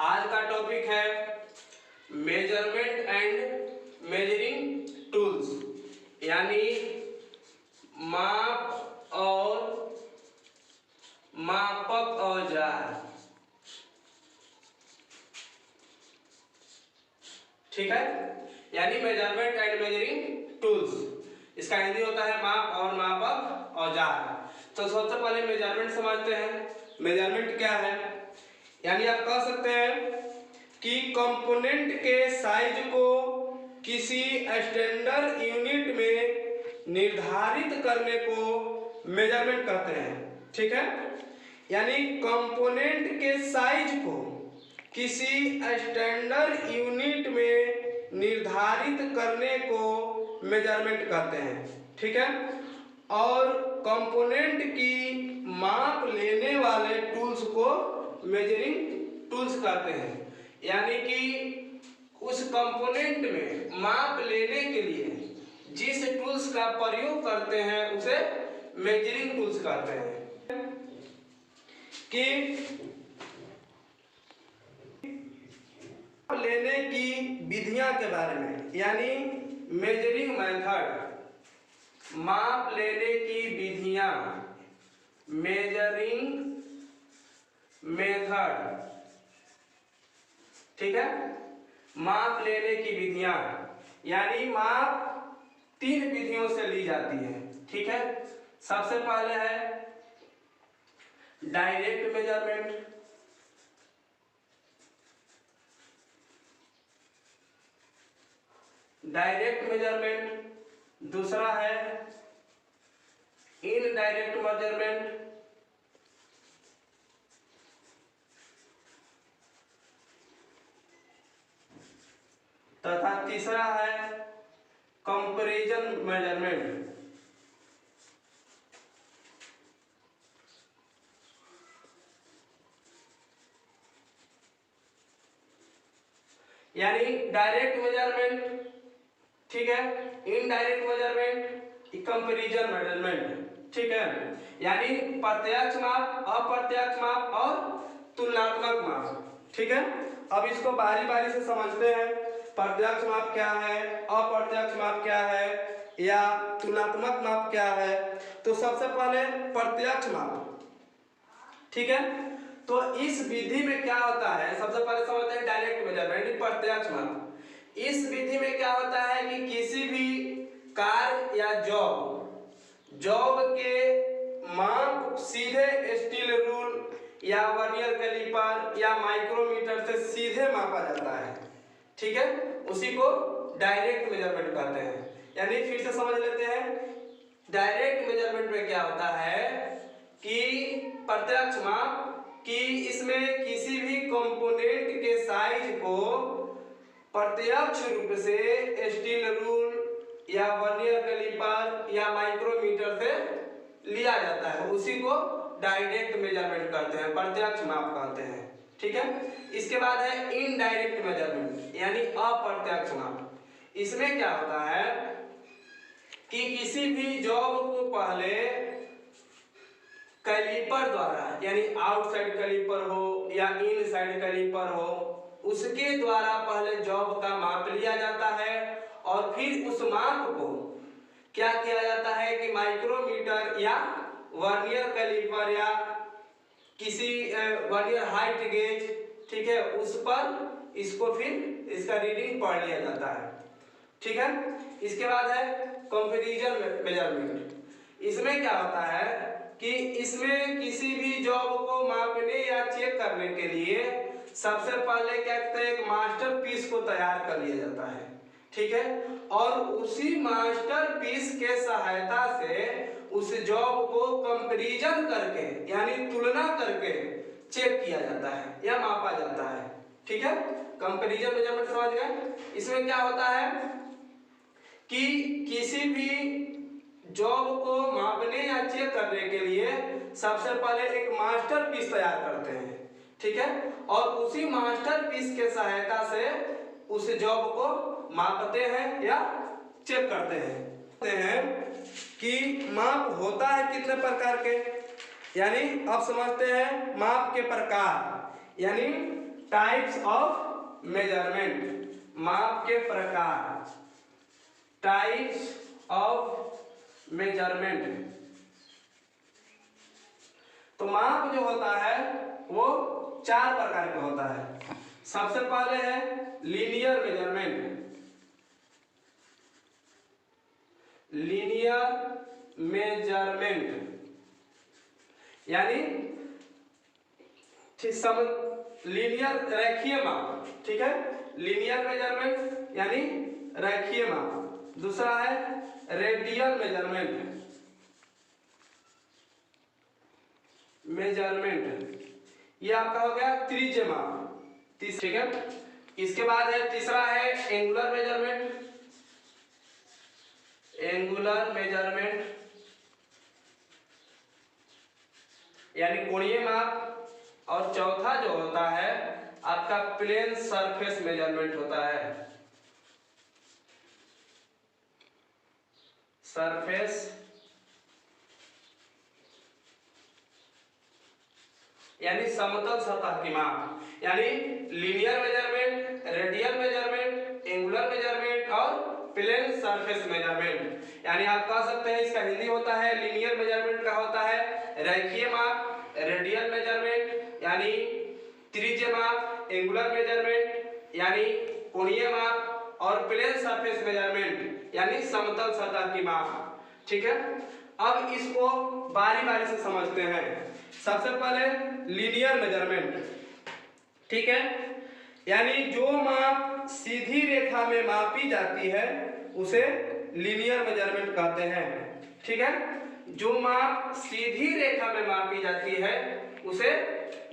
आज का टॉपिक है मेजरमेंट एंड मेजरिंग टूल्स, यानी माप और मापक औजार। ठीक है, यानी मेजरमेंट एंड मेजरिंग टूल्स, इसका हिंदी होता है माप और मापक औजार। तो सबसे पहले मेजरमेंट समझते हैं। मेजरमेंट क्या है, यानी आप कह सकते हैं कि कंपोनेंट के साइज को किसी स्टैंडर्ड यूनिट में निर्धारित करने को मेजरमेंट कहते हैं। ठीक है, यानी कंपोनेंट के साइज को किसी स्टैंडर्ड यूनिट में निर्धारित करने को मेजरमेंट कहते हैं। ठीक है, और कंपोनेंट की माप लेने वाले टूल्स को मेजरिंग टूल्स कहते हैं, यानी कि उस कंपोनेंट में माप लेने के लिए जिस टूल्स का प्रयोग करते हैं उसे मेजरिंग टूल्स कहते हैं। कि लेने की विधियां के बारे में, यानी मेजरिंग मेथड, माप लेने की विधियां, मेजरिंग मेथड। ठीक है, माप लेने की विधियां, यानी माप 3 विधियों से ली जाती है। ठीक है, सबसे पहले है डायरेक्ट मेजरमेंट, दूसरा है इनडायरेक्ट मेजरमेंट, तथा तीसरा है कंपैरिजन मेजरमेंट। यानी डायरेक्ट मेजरमेंट, ठीक है, इनडायरेक्ट मेजरमेंट, कंपैरिजन मेजरमेंट। ठीक है, यानी प्रत्यक्ष माप, अप्रत्यक्ष माप और तुलनात्मक माप। ठीक है, अब इसको बारी बारी से समझते हैं। प्रत्यक्ष माप क्या है, अप्रत्यक्ष माप क्या है, या तुलनात्मक माप क्या है। तो सबसे पहले प्रत्यक्ष माप। ठीक है, तो इस विधि में क्या होता है, सबसे पहले समझते हैं डायरेक्ट मेजरमेंट, प्रत्यक्ष माप। इस विधि में क्या होता है कि किसी भी कार्य या जॉब के माप सीधे स्टील रूल या वर्नियर कैलिपर या माइक्रोमीटर से सीधे मापा जाता है। ठीक है, उसी को डायरेक्ट मेजरमेंट कहते हैं। यानी फिर से समझ लेते हैं, डायरेक्ट मेजरमेंट में क्या होता है कि प्रत्यक्ष माप, कि इसमें किसी भी कंपोनेंट के साइज को प्रत्यक्ष रूप से स्टील रूल या वर्नियर कैलिपर या माइक्रोमीटर से लिया जाता है, उसी को डायरेक्ट मेजरमेंट करते हैं, प्रत्यक्ष माप कहते हैं। ठीक है, इसके बाद है इनडायरेक्ट मेजरमेंट, यानी अप्रत्यक्ष माप। इसमें क्या होता है कि किसी भी जॉब को पहले कैलिपर द्वारा, यानी आउटसाइड कैलिपर हो या इनसाइड कैलिपर हो, उसके द्वारा पहले जॉब का माप लिया जाता है और फिर उस माप को क्या किया जाता है कि माइक्रोमीटर या वर्नियर कैलिपर या किसी वर्नियर हाइट गेज, ठीक है, उस पर इसको फिर इसका रीडिंग पढ़ लिया जाता है। ठीक है, इसके बाद है कंपैरिजन मेजरमेंट। इसमें क्या होता है कि इसमें किसी भी जॉब को मापने या चेक करने के लिए सबसे पहले क्या कहते हैं, एक मास्टरपीस को तैयार कर लिया जाता है। ठीक है, और उसी मास्टरपीस के सहायता से उस जॉब को कंपैरिजन करके, यानी तुलना करके चेक किया जाता है या मापा जाता है। ठीक है, कंपैरिजन मेजरमेंट समझ गए। इसमें क्या होता है कि किसी भी जॉब को मापने या चेक करने के लिए सबसे पहले एक मास्टरपीस तैयार करते हैं। ठीक है, और उसी मास्टरपीस के सहायता से उस जॉब को मापते हैं या चेक करते हैं। कि माप होता है कितने प्रकार के, यानी अब समझते हैं माप के प्रकार। यानी टाइप्स ऑफ मेजरमेंट, माप के प्रकार, टाइप्स ऑफ मेजरमेंट। तो माप जो होता है वो 4 प्रकार का होता है। सबसे पहले है लीनियर मेजरमेंट, लीनियर मेजरमेंट यानी लीनियर रेखीय माप, ठीक है, लीनियर मेजरमेंट यानी रेखीय माप। दूसरा है रेडियल मेजरमेंट, ये आपका हो गया त्रिज्य माप, ठीक है। इसके बाद है तीसरा है एंगुलर मेजरमेंट, एंगुलर मेजरमेंट यानी कोणीय माप। और चौथा जो होता है आपका प्लेन सरफेस मेजरमेंट होता है, सरफेस यानी समतल सतह की माप, यानी linear measurement, radial measurement, angular measurement और प्लेन सरफेस मेजरमेंट। यानी आप कह सकते हैं इसका हिंदी होता है लीनियर मेजरमेंट का होता है रेखीय माप, रेडियल मेजरमेंट यानी त्रिज्य माप, एंगुलर मेजरमेंट यानी कोणीय माप और प्लेन सरफेस मेजरमेंट यानी समतल सतह की माप, ठीक है। अब इसको बारी बारी से समझते हैं। सबसे पहले लीनियर मेजरमेंट, ठीक है, यानी जो माप सीधी रेखा में मापी जाती है उसे लीनियर मेजरमेंट कहते हैं, ठीक है। जो माप सीधी रेखा में मापी जाती है उसे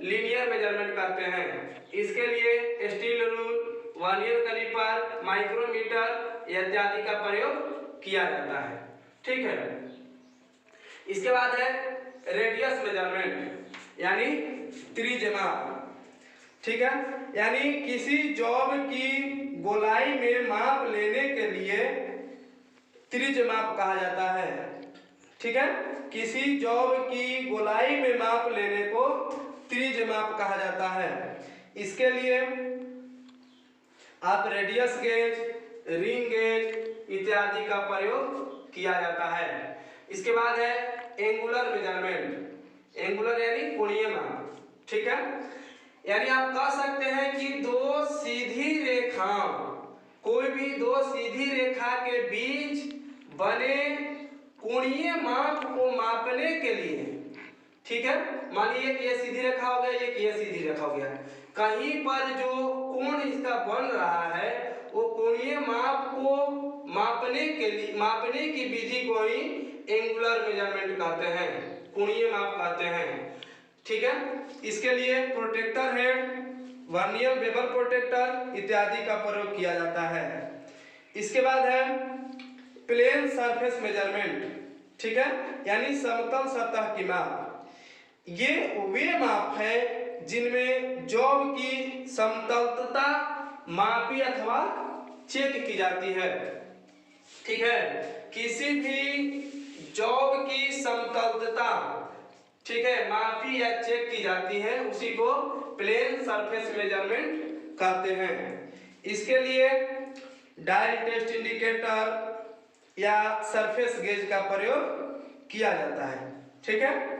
लीनियर मेजरमेंट कहते हैं। इसके लिए steel rule, vernier caliper, micrometer इत्यादि का प्रयोग किया जाता है, ठीक है। इसके बाद है रेडियस मेजरमेंट यानी त्रिज्य माप, ठीक है, यानी किसी जॉब की गोलाई में माप लेने के लिए त्रिज्य माप कहा जाता है, ठीक है। किसी जॉब की गोलाई में माप लेने को त्रिज्य माप कहा जाता है। इसके लिए आप रेडियस गेज, रिंग गेज इत्यादि का प्रयोग किया जाता है। इसके बाद है एंगुलर मेजरमेंट, एंगुलर यानी कोणीय माप, ठीक है, यानी आप कह सकते हैं कि दो सीधी रेखा, कोई भी दो सीधी रेखा के बीच बने कोणीय माप को मापने के लिए, ठीक है, मानिए कि ये सीधी रेखा हो गया, ये सीधी रेखा हो गया, कहीं पर जो कोण इसका बन रहा है वो कोणीय माप को मापने के लिए, मापने की विधि को ही एंगुलर मेजरमेंट कहते हैं, कोणीय माप कहते हैं, ठीक है। इसके लिए protractor head, vernier bevel protractor इत्यादि का प्रयोग किया जाता है। इसके बाद है प्लेन सरफेस मेजरमेंट, ठीक है, यानी समतल सतह की माप। ये वे माप है जिनमें जॉब की समतलता मापी अथवा चेक की जाती है, ठीक है। किसी भी जॉब की समतलता, ठीक है, मापी या चेक की जाती है उसी को प्लेन सरफेस मेजरमेंट कहते हैं। इसके लिए डायल टेस्ट इंडिकेटर या सरफेस गेज का प्रयोग किया जाता है, ठीक है।